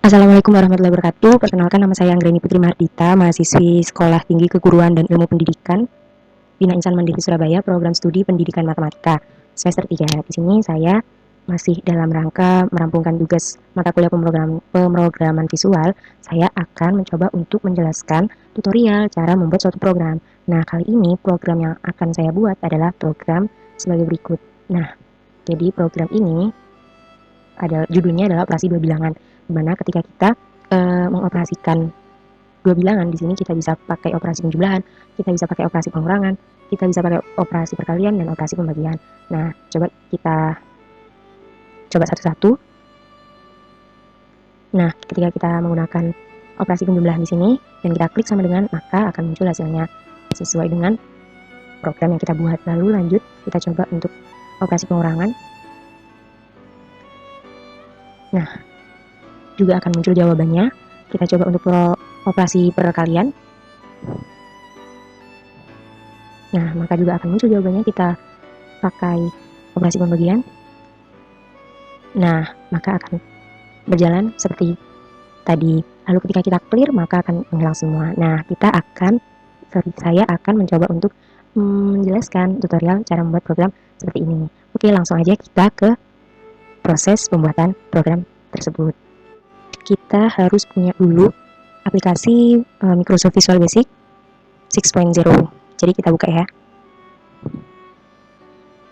Assalamualaikum warahmatullahi wabarakatuh. Perkenalkan, nama saya Anggreni Putri Mardita, mahasiswi Sekolah Tinggi Keguruan dan Ilmu Pendidikan Bina Insan Mandiri Surabaya, program studi Pendidikan Matematika semester 3. Di sini saya masih dalam rangka merampungkan tugas mata kuliah pemrograman visual. Saya akan mencoba untuk menjelaskan tutorial cara membuat suatu program. Nah, kali ini program yang akan saya buat adalah program sebagai berikut. Nah, jadi program ini judulnya adalah operasi dua bilangan, dimana ketika kita mengoperasikan dua bilangan, di sini kita bisa pakai operasi penjumlahan, kita bisa pakai operasi pengurangan, kita bisa pakai operasi perkalian dan operasi pembagian. Nah, coba kita coba satu-satu. Nah, ketika kita menggunakan operasi penjumlahan di sini dan kita klik sama dengan, maka akan muncul hasilnya sesuai dengan program yang kita buat. Lalu lanjut, kita coba untuk operasi pengurangan. Nah, juga akan muncul jawabannya. Kita coba untuk operasi perkalian. Nah, maka juga akan muncul jawabannya. Kita pakai operasi pembagian. Nah, maka akan berjalan seperti tadi. Lalu ketika kita clear, maka akan menghilang semua. Nah, saya akan mencoba untuk menjelaskan tutorial cara membuat program seperti ini. Oke, langsung aja kita ke proses pembuatan program tersebut. Kita harus punya dulu aplikasi Microsoft Visual Basic 6.0. Jadi kita buka ya.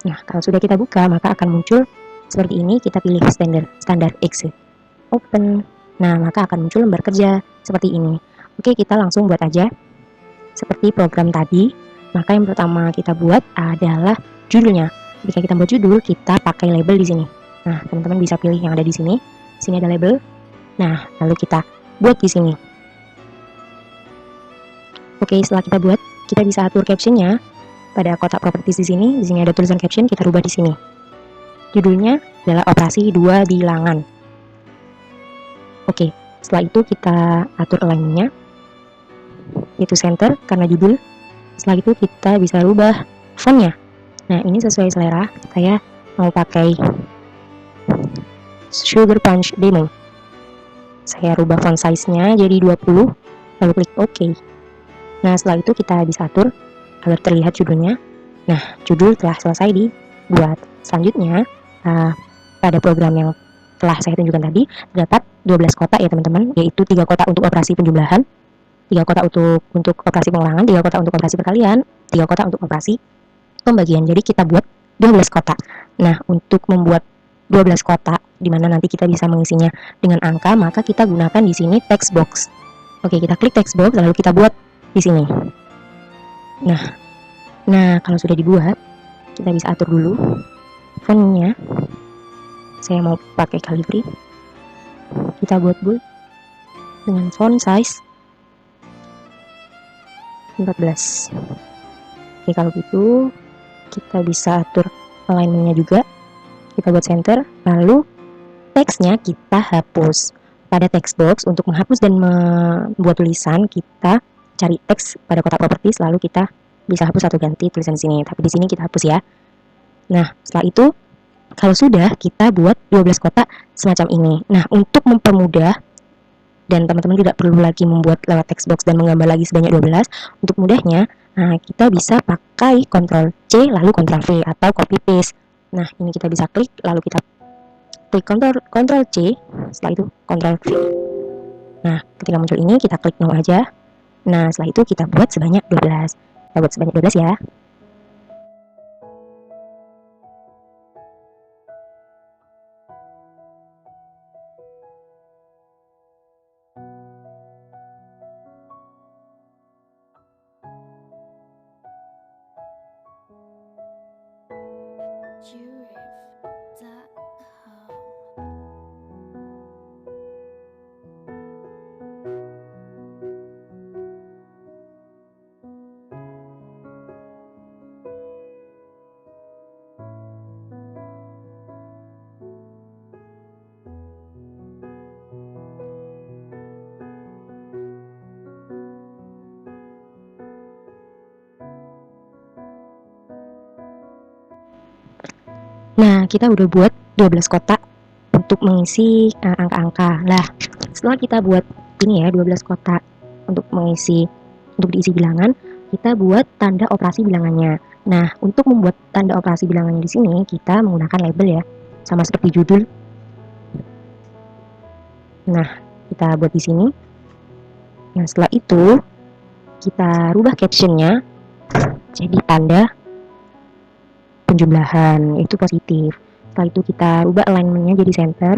Nah, kalau sudah kita buka, maka akan muncul seperti ini. Kita pilih standar exit, open. Nah, maka akan muncul lembar kerja seperti ini. Oke, kita langsung buat aja seperti program tadi. Maka yang pertama kita buat adalah judulnya. Jika kita buat judul, kita pakai label di sini. Nah, teman-teman bisa pilih yang ada di sini. Sini ada label. Nah, lalu kita buat di sini. Oke, setelah kita buat, kita bisa atur captionnya pada kotak properties di sini. Di sini ada tulisan caption, kita rubah di sini. Judulnya adalah operasi dua bilangan. Oke, setelah itu kita atur alignment-nya, yaitu center karena judul. Setelah itu kita bisa rubah font-nya. Nah, ini sesuai selera. Saya mau pakai Sugar Punch Demo. Saya rubah font size-nya jadi 20, lalu klik OK. Nah, setelah itu kita bisa atur agar terlihat judulnya. Nah, judul telah selesai dibuat. Selanjutnya, pada program yang telah saya tunjukkan tadi, terdapat 12 kotak ya teman-teman, yaitu 3 kotak untuk operasi penjumlahan, 3 kotak untuk operasi pengurangan, 3 kotak untuk operasi perkalian, 3 kotak untuk operasi pembagian. Jadi kita buat 12 kotak. Nah, untuk membuat 12 kotak, di mana nanti kita bisa mengisinya dengan angka, maka kita gunakan di sini text box. Oke, kita klik text box, lalu kita buat di sini. Nah, kalau sudah dibuat, kita bisa atur dulu font-nya. Saya mau pakai Calibri. Kita buat bold dengan font size 14. Oke, kalau gitu kita bisa atur alignment-nya juga. Kita buat center, lalu teksnya kita hapus. Pada text box, untuk menghapus dan membuat tulisan, kita cari teks pada kotak properties, lalu kita bisa hapus atau ganti tulisan di sini. Tapi di sini kita hapus ya. Nah, setelah itu, kalau sudah, kita buat 12 kotak semacam ini. Nah, untuk mempermudah, dan teman-teman tidak perlu lagi membuat lewat text box dan menggambar lagi sebanyak 12, untuk mudahnya, kita bisa pakai Ctrl C, lalu Ctrl V, atau copy paste. Nah, ini kita bisa klik, lalu kita klik Ctrl C, setelah itu Ctrl V. Nah, ketika muncul ini, kita klik no aja. Nah, setelah itu kita buat sebanyak 12. Kita buat sebanyak 12 ya. Nah, kita udah buat 12 kotak untuk mengisi angka-angka. Nah, setelah kita buat ini ya 12 kotak untuk diisi bilangan, kita buat tanda operasi bilangannya. Nah, untuk membuat tanda operasi bilangannya di sini kita menggunakan label ya, sama seperti judul. Nah, kita buat di sini. Nah, setelah itu kita rubah captionnya jadi tanda penjumlahan, itu positif. Setelah itu kita rubah alignmentnya jadi center.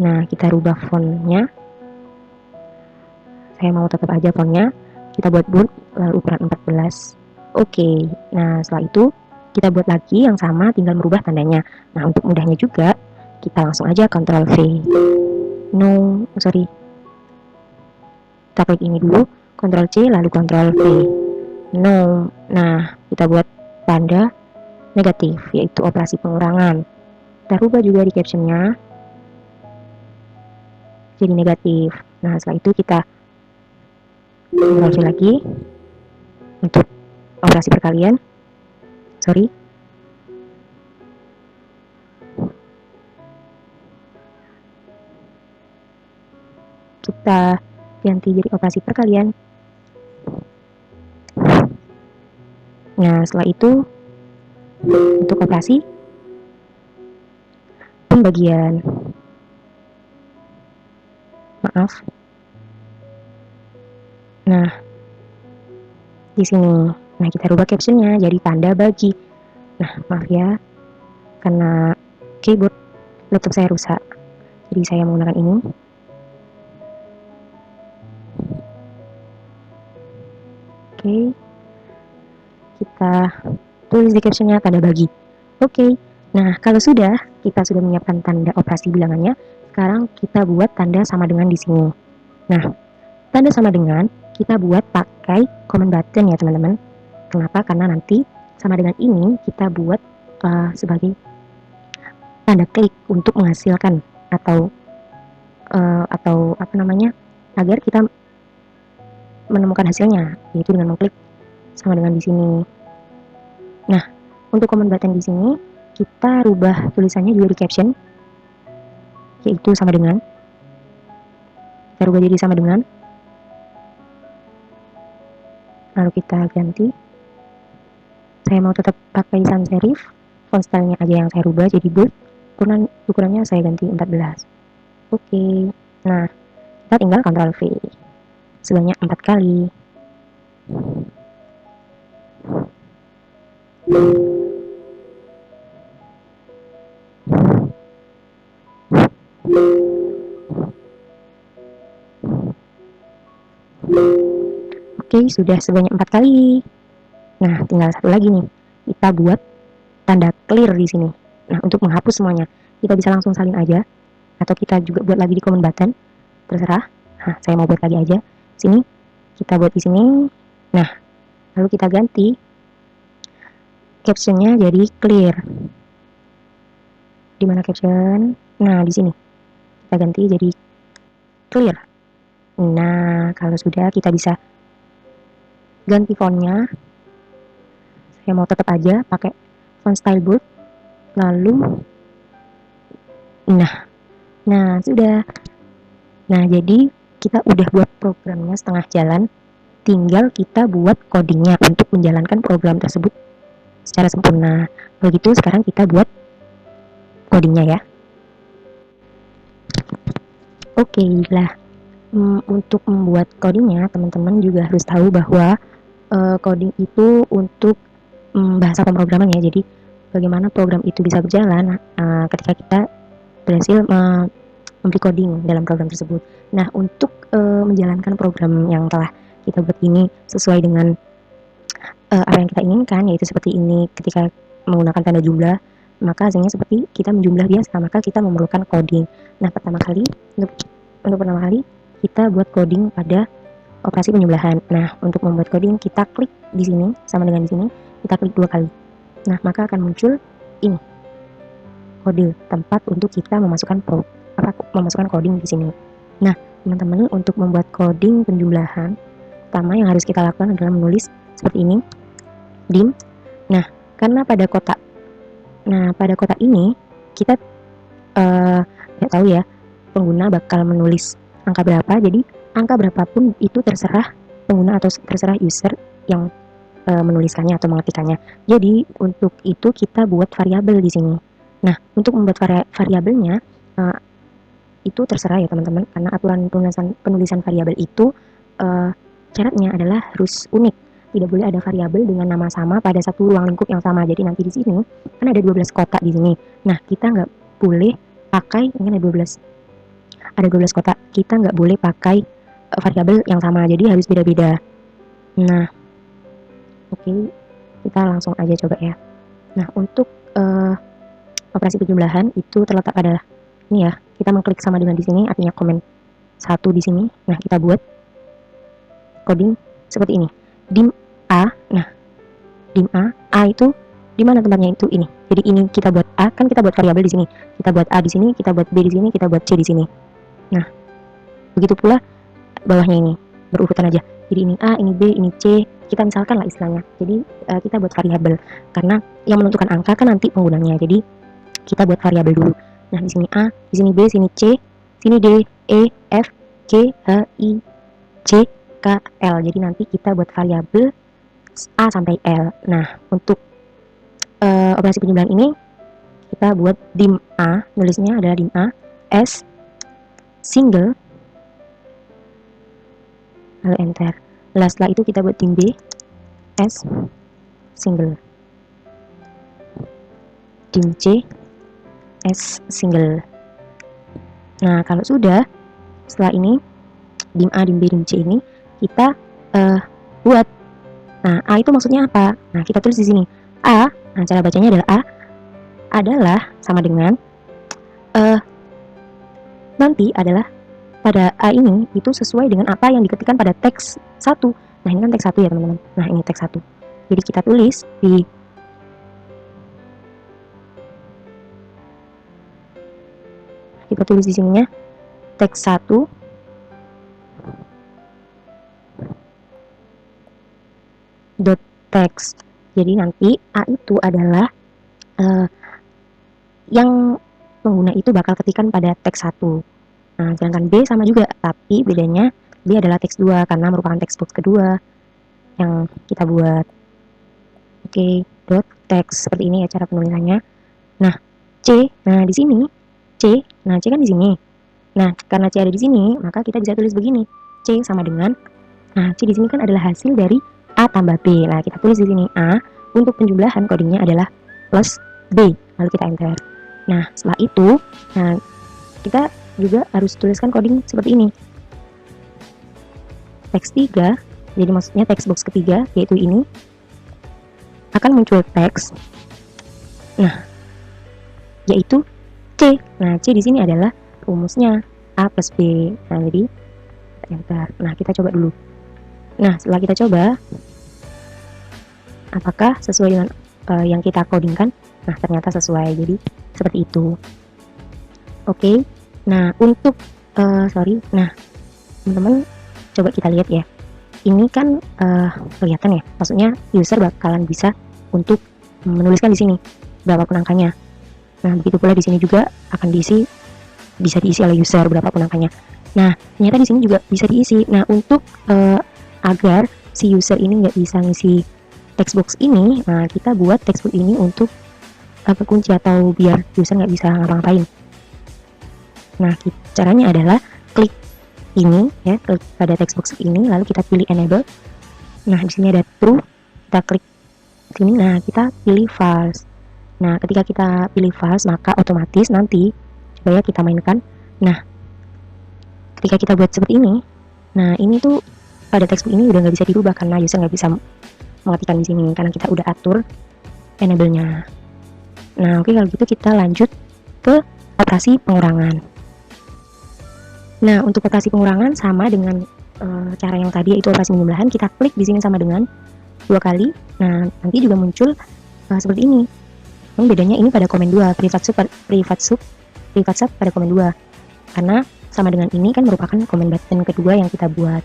Nah, kita rubah fontnya. Saya mau tetap aja fontnya. Kita buat bold, lalu ukuran 14. Oke, nah setelah itu kita buat lagi yang sama, tinggal merubah tandanya. Nah, untuk mudahnya juga, kita langsung aja Ctrl V. No, sorry. Kita klik ini dulu, Ctrl C, lalu Ctrl V. No, nah kita buat tanda negatif, yaitu operasi pengurangan. Kita rubah juga di captionnya jadi negatif. Nah, setelah itu kita Ctrl V lagi untuk operasi perkalian. Sorry. Kita ganti jadi operasi perkalian. Nah, setelah itu untuk operasi pembagian. Maaf. Nah, di sini. Nah, kita rubah captionnya jadi tanda bagi. Nah, maaf ya, karena keyboard laptop saya rusak, jadi saya menggunakan ini. Oke, kita tulis di captionnya tanda bagi. Oke, nah kalau kita sudah menyiapkan tanda operasi bilangannya, sekarang kita buat tanda sama dengan di sini. Nah, tanda sama dengan kita buat pakai command button ya teman-teman. Kenapa? Karena nanti sama dengan ini kita buat sebagai tanda klik untuk menghasilkan atau apa namanya, agar kita menemukan hasilnya, yaitu dengan mengklik sama dengan di sini. Nah, untuk command button di sini kita rubah tulisannya juga di caption, yaitu sama dengan. Kita rubah jadi sama dengan. Lalu kita ganti. Saya mau tetap pakai sans serif, font stylenya aja yang saya rubah jadi bold. Ukurannya saya ganti 14. Oke. Nah, kita tinggal Ctrl V sebanyak 4 kali. Oke, sudah sebanyak 4 kali. Nah, tinggal satu lagi nih. Kita buat tanda clear di sini. Nah, untuk menghapus semuanya, kita bisa langsung salin aja, atau kita juga buat lagi di command button, terserah. Nah, saya mau buat lagi aja. Sini, kita buat di sini. Nah, lalu kita ganti captionnya jadi clear. Di mana caption? Nah, di sini kita ganti jadi clear. Nah, kalau sudah kita bisa ganti fontnya. Saya mau tetap aja pakai font style bold. Lalu nah sudah. Nah, jadi kita udah buat programnya setengah jalan. Tinggal kita buat codingnya untuk menjalankan program tersebut secara sempurna. Begitu, sekarang kita buat codingnya ya. Oke lah. Untuk membuat codingnya, teman-teman juga harus tahu bahwa coding itu untuk bahasa pemrograman ya. Jadi bagaimana program itu bisa berjalan ketika kita berhasil memberi coding dalam program tersebut. Nah, untuk menjalankan program yang telah kita buat ini sesuai dengan apa yang kita inginkan, yaitu seperti ini. Ketika menggunakan tanda jumlah, maka hasilnya seperti kita menjumlah biasa, maka kita memerlukan coding. Nah, untuk pertama kali kita buat coding pada operasi penjumlahan. Nah, untuk membuat coding kita klik di sini sama dengan di sini, kita klik 2 kali. Nah, maka akan muncul ini kode tempat untuk kita memasukkan coding di sini. Nah, teman-teman, untuk membuat coding penjumlahan, pertama yang harus kita lakukan adalah menulis seperti ini, dim. Nah, karena pada kotak ini kita nggak tahu ya, pengguna bakal menulis angka berapa. Jadi angka berapapun itu terserah pengguna atau terserah user yang menuliskannya atau mengetikkannya. Jadi untuk itu kita buat variabel di sini. Nah, untuk membuat variabelnya itu terserah ya teman-teman, karena aturan penulisan variabel itu syaratnya adalah harus unik. Tidak boleh ada variabel dengan nama sama pada satu ruang lingkup yang sama. Jadi nanti di sini kan ada 12 kotak di sini. Nah, kita nggak boleh pakai, ini ada 12 kotak. Kita nggak boleh pakai variabel yang sama. Jadi harus beda-beda. Nah, oke, kita langsung aja coba ya. Nah, untuk operasi penjumlahan itu terletak pada ini ya. Kita mengklik sama dengan di sini, artinya komen 1 di sini. Nah, kita buat coding seperti ini. Dim A. Nah, dim A itu di mana tempatnya itu ini. Jadi ini kita buat A, kan kita buat variabel di sini. Kita buat A di sini, kita buat B di sini, kita buat C di sini. Nah, begitu pula bawahnya ini, berurutan aja. Jadi ini A, ini B, ini C, kita misalkan lah istilahnya. Jadi kita buat variabel, karena yang menentukan angka kan nanti penggunanya. Jadi kita buat variabel dulu. Nah, di sini A, di sini B, sini C, sini D, E, F, G, H, I, J, K, L. Jadi nanti kita buat variabel A sampai L. Nah, untuk operasi penjumlahan ini kita buat dim A, nulisnya adalah dim A, S, single, lalu enter. Setelah itu kita buat dim B, S, single, dim C, S, single. Nah, kalau sudah, setelah ini dim A, dim B, dim C ini kita buat. Nah, A itu maksudnya apa? Nah, kita tulis di sini A. Nah, cara bacanya adalah A adalah sama dengan nanti adalah pada A ini itu sesuai dengan apa yang diketikkan pada teks 1. Nah, ini kan teks 1 ya teman-teman. Nah, ini teks 1. Jadi kita tulis di sininya teks 1 dot text. Jadi nanti A itu adalah yang pengguna itu bakal ketikkan pada teks 1. Nah, sedangkan B sama juga, tapi bedanya B adalah teks 2 karena merupakan teks box kedua yang kita buat. Oke, dot text seperti ini ya cara penulisannya. Nah, C, nah di sini C, nah C kan di sini. Nah, karena C ada di sini, maka kita bisa tulis begini. C sama dengan, nah C di sini kan adalah hasil dari A tambah B. Nah, kita tulis di sini A, untuk penjumlahan codingnya adalah plus B. Lalu kita enter. Nah, setelah itu, nah kita juga harus tuliskan coding seperti ini. Teks 3, jadi maksudnya teks box ketiga, yaitu ini, akan muncul teks. Nah, yaitu C. Nah, C di sini adalah rumusnya A plus B. Nah, jadi enter. Nah, kita coba dulu. Nah, setelah kita coba, apakah sesuai dengan yang kita codingkan? Nah, ternyata sesuai. Jadi seperti itu. Oke. Nah, untuk nah teman-teman coba kita lihat ya. Ini kan kelihatan ya. Maksudnya user bakalan bisa untuk menuliskan di sini berapapun angkanya. Nah, begitu pula di sini juga akan bisa diisi oleh user berapapun angkanya. Nah, ternyata di sini juga bisa diisi. Nah, untuk agar si user ini nggak bisa ngisi textbox ini, nah kita buat textbox ini untuk kekunci atau biar user nggak bisa ngapa-ngapain. Nah, caranya adalah klik ini ya, klik pada textbox ini, lalu kita pilih enable. Nah, di sini ada true, kita klik sini. Nah, kita pilih false. Nah, ketika kita pilih false, maka otomatis nanti coba ya kita mainkan. Nah, ketika kita buat seperti ini, nah ini tuh pada textbook ini udah nggak bisa dirubah karena user nggak bisa mengetikkan di sini karena kita udah atur enable-nya. Nah, oke, kalau gitu kita lanjut ke operasi pengurangan. Nah, untuk operasi pengurangan sama dengan cara yang tadi, yaitu operasi penjumlahan. Kita klik di sini sama dengan 2 kali. Nah, nanti juga muncul seperti ini. Yang bedanya ini pada komen 2, private sub pada komen 2. Karena sama dengan ini kan merupakan komen button kedua yang kita buat.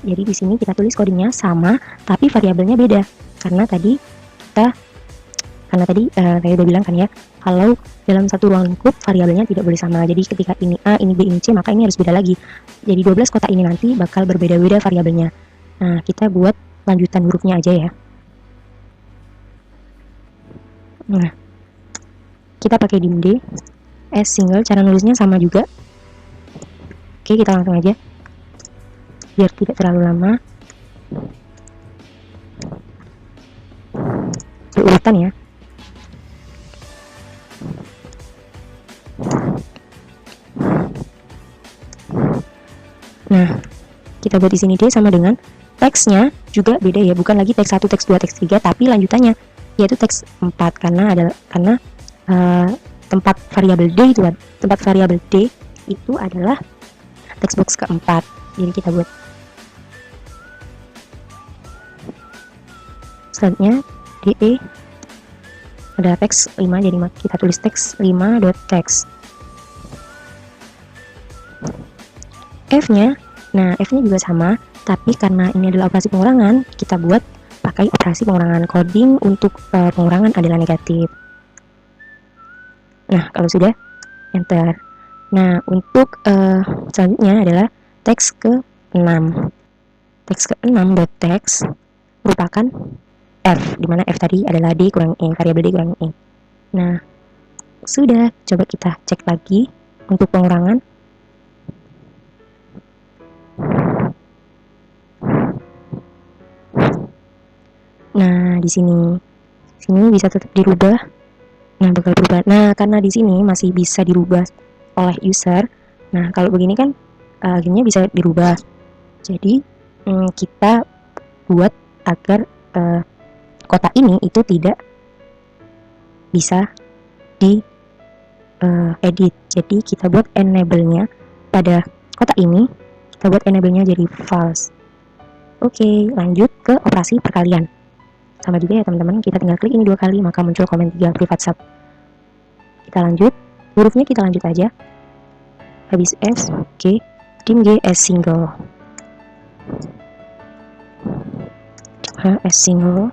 Jadi di sini kita tulis codingnya sama, tapi variabelnya beda. Karena tadi kita Karena tadi saya udah bilang kan ya, kalau dalam satu ruang lingkup variabelnya tidak boleh sama. Jadi ketika ini A, ini B, ini C, maka ini harus beda lagi. Jadi 12 kotak ini nanti bakal berbeda-beda variabelnya. Nah, kita buat lanjutan hurufnya aja ya. Nah, kita pakai dim D, S single, cara nulisnya sama juga. Oke, kita langsung aja. Biar tidak terlalu lama. Berurutan ya. Nah, kita buat di sini D sama dengan teksnya juga beda ya, bukan lagi teks 1, teks 2, teks 3, tapi lanjutannya yaitu teks 4 karena tempat variabel D itu adalah text box keempat. Jadi kita buat selanjutnya DE ada teks 5, jadi kita tulis teks 5.text. F-nya, nah F-nya juga sama, tapi karena ini adalah operasi pengurangan, kita buat pakai operasi pengurangan. Coding untuk pengurangan adalah negatif. Nah, kalau sudah, enter. Nah, untuk selanjutnya adalah teks ke-6. Teks ke-6.text merupakan F, dimana F tadi adalah D kurang E, variabel D kurang E. Nah, sudah, coba kita cek lagi untuk pengurangan. Nah, di sini bisa tetap dirubah. Nah, bakal berubah. Nah, karena di sini masih bisa dirubah oleh user. Nah, kalau begini kan akhirnya bisa dirubah. Jadi, kita buat agar kotak ini itu tidak bisa di edit. Jadi, kita buat enable-nya pada kotak ini, kita buat enable-nya jadi false. Oke, lanjut ke operasi perkalian. Sama juga ya teman-teman, kita tinggal klik ini 2 kali maka muncul komen 3 privat sub. Kita lanjut, hurufnya kita lanjut aja. Habis S, oke, dim G, S single. S single,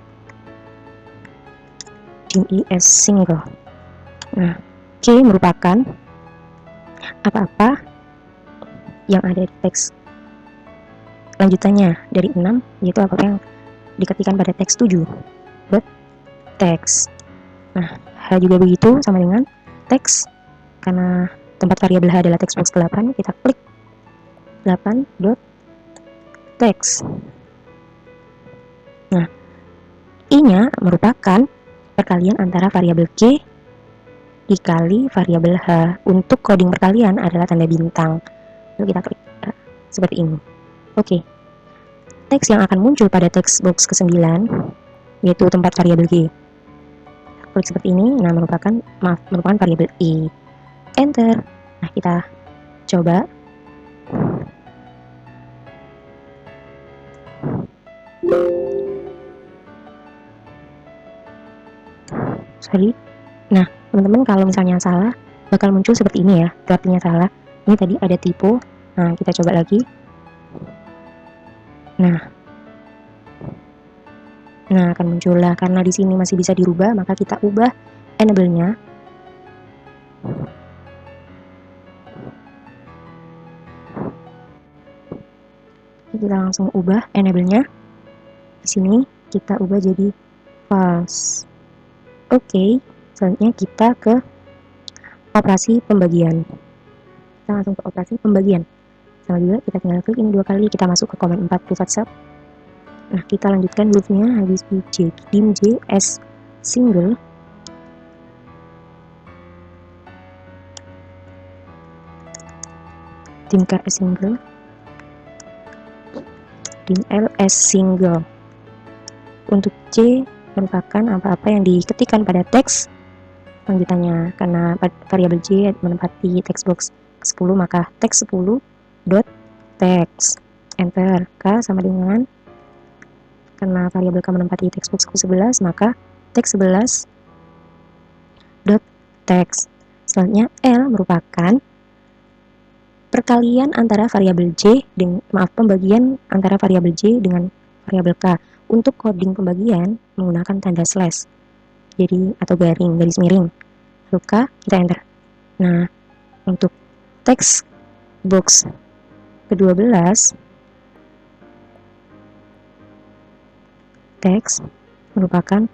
dim I, S single. Nah, K merupakan apa-apa yang ada di teks lanjutannya dari 6, yaitu apa-apa yang diketikkan pada teks 7 teks. Nah, H juga begitu, sama dengan teks. Karena tempat variabel H adalah text box ke-8, kita klik 8.text. Nah, I-nya merupakan perkalian antara variabel K dikali variabel H. Untuk coding perkalian adalah tanda bintang. Lalu kita klik seperti ini. Oke. Teks yang akan muncul pada text box ke-9 yaitu tempat variabel G. Klik seperti ini, nah merupakan variabel I. Enter. Nah, kita coba. Sorry. Nah, teman-teman kalau misalnya salah bakal muncul seperti ini ya, artinya salah. Ini tadi ada typo. Nah, kita coba lagi. Nah, akan muncul lah. Karena di sini masih bisa dirubah, maka kita ubah enable-nya. Kita langsung ubah enable-nya. Di sini kita ubah jadi false. Oke, selanjutnya kita ke operasi pembagian. Kita langsung ke operasi pembagian. Sama juga kita tinggal klik ini 2 kali, kita masuk ke komen 4 privat sub. Nah, kita lanjutkan hurufnya habis J, dim J, S single. Dim K, S single. Dim L, S single. Untuk C merupakan apa-apa yang diketikkan pada teks lanjutannya. Karena variabel J menempati text box 10, maka teks 10.text. Enter. K sama dengan, karena variabel K menempati text box ke-11, maka teks 11.text. Selanjutnya L merupakan perkalian antara variabel J pembagian antara variabel J dengan variabel K. Untuk coding pembagian menggunakan tanda slash. jadi atau garis miring. Luka, kita enter. Nah, untuk text box ke-12, teks merupakan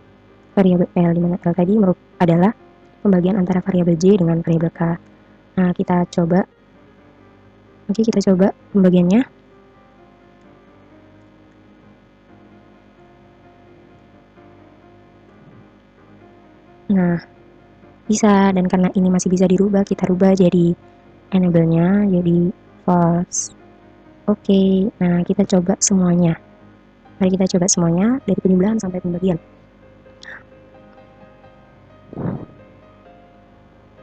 variabel L, di mana L tadi adalah pembagian antara variabel J dengan variabel K. Nah, kita coba. Oke, kita coba pembagiannya. Nah, bisa, dan karena ini masih bisa dirubah, kita rubah jadi enable-nya jadi false. Oke, nah kita coba semuanya. Mari kita coba semuanya dari penjumlahan sampai pembagian.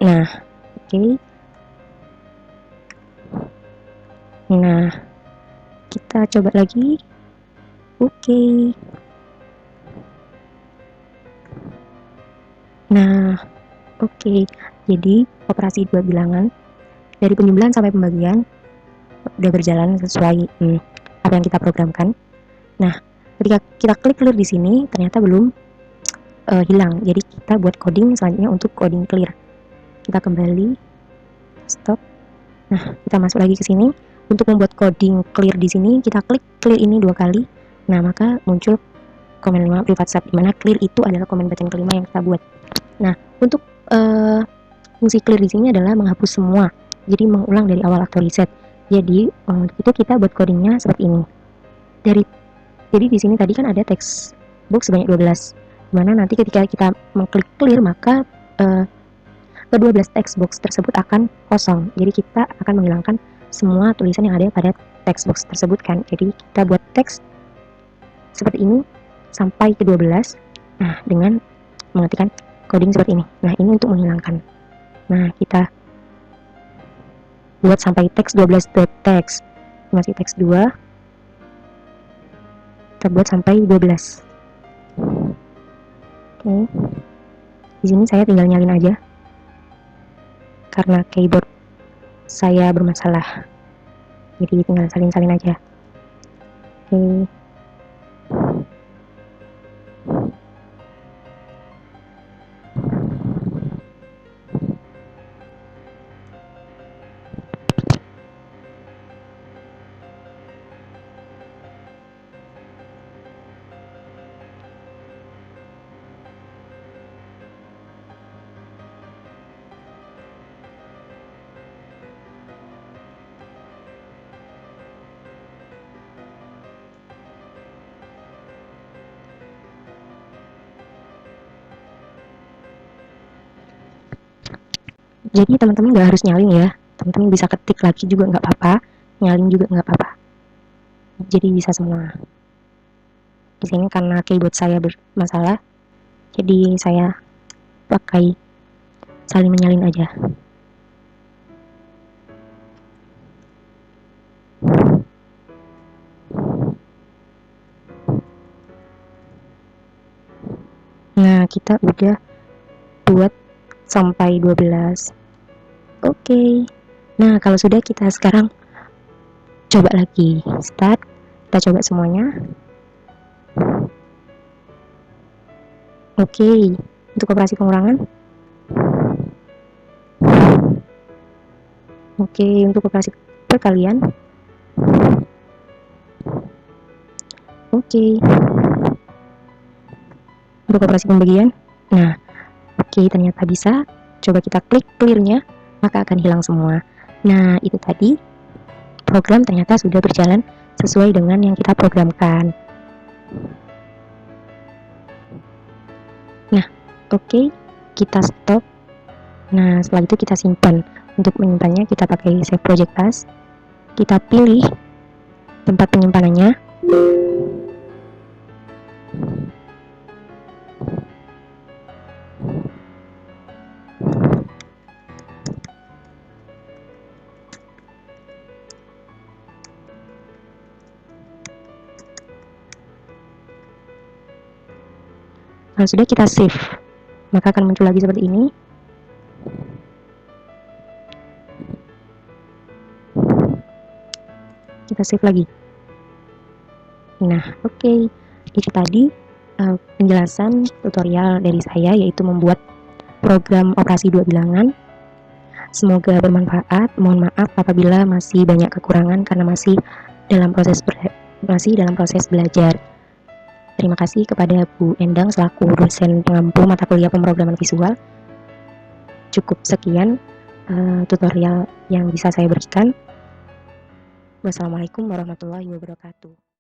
Nah, oke. Nah, kita coba lagi. Oke. Nah, oke. Jadi operasi dua bilangan dari penjumlahan sampai pembagian udah berjalan sesuai apa yang kita programkan. Nah, ketika kita klik clear di sini ternyata belum hilang. Jadi kita buat coding selanjutnya untuk coding clear. Kita kembali, stop. Nah, kita masuk lagi ke sini. Untuk membuat coding clear di sini, kita klik clear ini 2 kali. Nah, maka muncul komen 5 privat sub, dimana clear itu adalah komen button kelima yang kita buat. Nah, untuk fungsi clear di sini adalah menghapus semua. Jadi mengulang dari awal atau reset. Jadi itu kita buat codingnya seperti ini. Jadi di sini tadi kan ada text box sebanyak 12. Dimana nanti ketika kita mengklik clear, maka ke-12 text box tersebut akan kosong. Jadi kita akan menghilangkan semua tulisan yang ada pada text box tersebut kan. Jadi kita buat teks seperti ini sampai ke-12. Nah, dengan mengetikkan coding seperti ini. Nah, ini untuk menghilangkan. Nah, kita buat sampai teks 12.text. Masih teks 2. Kita buat sampai 12. Oke. Di sini saya tinggal nyalin aja. Karena keyboard saya bermasalah, jadi tinggal salin-salin aja. Oke. Jadi teman-teman nggak harus nyalin ya, teman-teman bisa ketik lagi juga nggak apa-apa, nyalin juga nggak apa-apa. Jadi bisa semua. Di sini karena keyboard saya bermasalah, jadi saya pakai salin menyalin aja. Nah, kita udah buat sampai 12. Oke. Nah, kalau sudah, kita sekarang coba lagi. Start. Kita coba semuanya. Oke. Untuk operasi pengurangan. Oke, untuk operasi perkalian. Oke. Untuk operasi pembagian. Nah, oke, ternyata bisa. Coba kita klik clear-nya, maka akan hilang semua. Nah, itu tadi program ternyata sudah berjalan sesuai dengan yang kita programkan. Nah, oke, kita stop. Nah, setelah itu kita simpan. Untuk menyimpannya kita pakai save project as. Kita pilih tempat penyimpanannya. Kalau sudah, kita save, maka akan muncul lagi seperti ini. Kita save lagi. Nah, oke, itu tadi penjelasan tutorial dari saya, yaitu membuat program operasi 2 bilangan. Semoga bermanfaat. Mohon maaf apabila masih banyak kekurangan karena masih dalam proses belajar. Terima kasih kepada Bu Endang selaku dosen pengampu mata kuliah pemrograman visual. Cukup sekian tutorial yang bisa saya berikan. Wassalamualaikum warahmatullahi wabarakatuh.